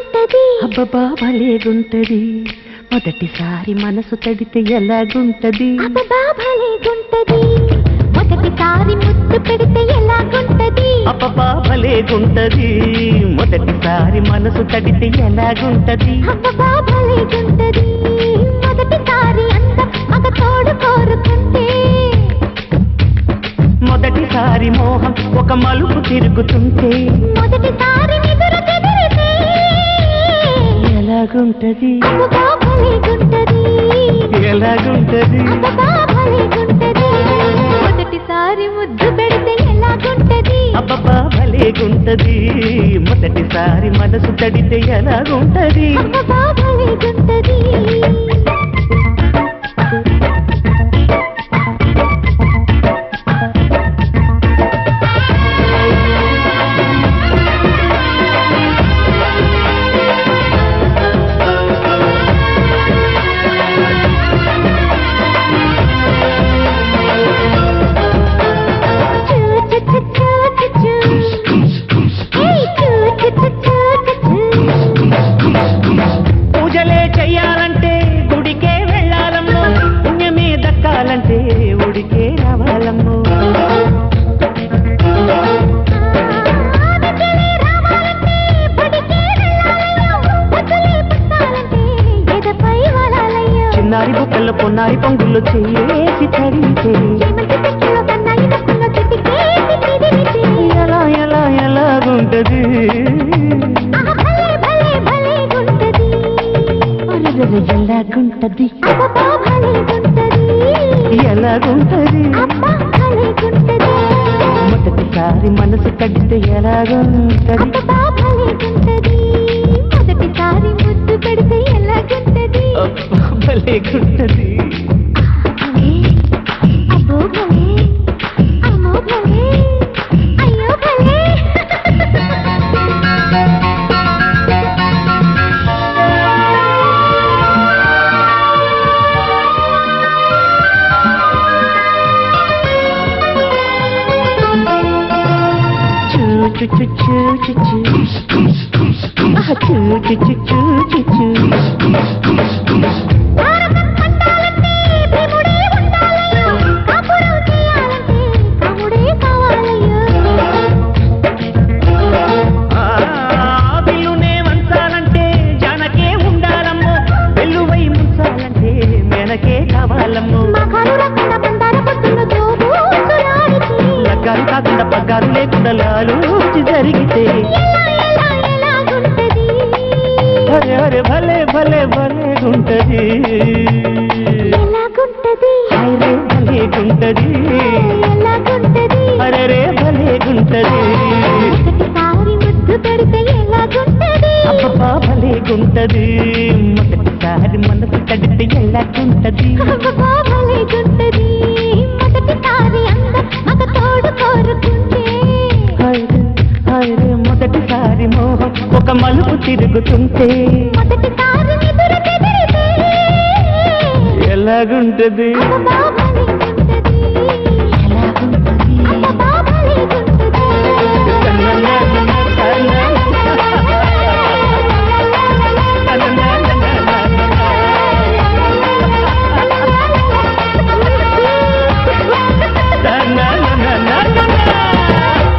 ఎలాగుంటది అబ్బబ్బా భలేగుంటది మొదటిసారి మనసు తడితే ఎలాగుంటది అబ్బబ్బా భలేగుంటది మొదటిసారి ముద్దు పెడితే ఎలాగుంటది అబ్బబ్బా భలేగుంటది మొదటిసారి మనసు తడితే ఎలాగుంటది అబ్బబ్బా భలేగుంటది మొదటిసారి అందం మగ తోడు కోరుకుంటే మొదటిసారి మోహం ఒక మలుపు తిరుగుతుంటే మొదటిసారి నిదుర చెదిరితే ఎలాగుంటది అబ్బబ్బా భలేగుంటది ఎలాగుంటది అబ్బబ్బా భలేగుంటది మొదటిసారి ముద్దు పెడితే ఎలాగుంటది అబ్బబ్బా భలేగుంటది మొదటిసారి మనసు తడితే ఎలాగుంటది అబ్బబ్బా భలేగుంటది పూజలే చెయ్యాలంటే గుడికే వెళ్ళాలమ్మో పుణ్యమే దక్కాలంటే ఉడికే రావాలమ్మో చిన్నారి బుక్కల్లో పొన్నారి పొంగుల్లో చేసి తడితే ఎలా ఎలా ఎలాగుంటది ఎలాగుంటది ఎలాగుంటది మొదటిసారి మనసు తడితే ఎలాగుంటది మొదటిసారి ముద్దు పెడితే ఎలాగుంటది భలేగుంటది అబ్బో భలే అమ్మో భలే అయ్యో భలే చూ చూ చూ చూ చూ చూ చూ చూ చూ బిల్లునే వంచాలంటే జానకే ఉండాలమ్మో వెల్లువై ముంచాలంటే మెనకే కావాలమ్మో లగ్గాలు కాకుండా పగ్గాలు లేకుండా లాలూచి జరిగితే అరే అరే భలే భలే భలేగుంటది అరే భలేగుంటది అరే రే భలేగుంటది అబ్బబ్బా భలేగుంటది మొదటిసారి మనసు తడితే ఎలాగుంటది అరే మొదటిసారి మోహం ఒక మలుపు తిరుగుతుంటే మొదటిసారి నిదుర చెదిరితే ఎలాగుంటది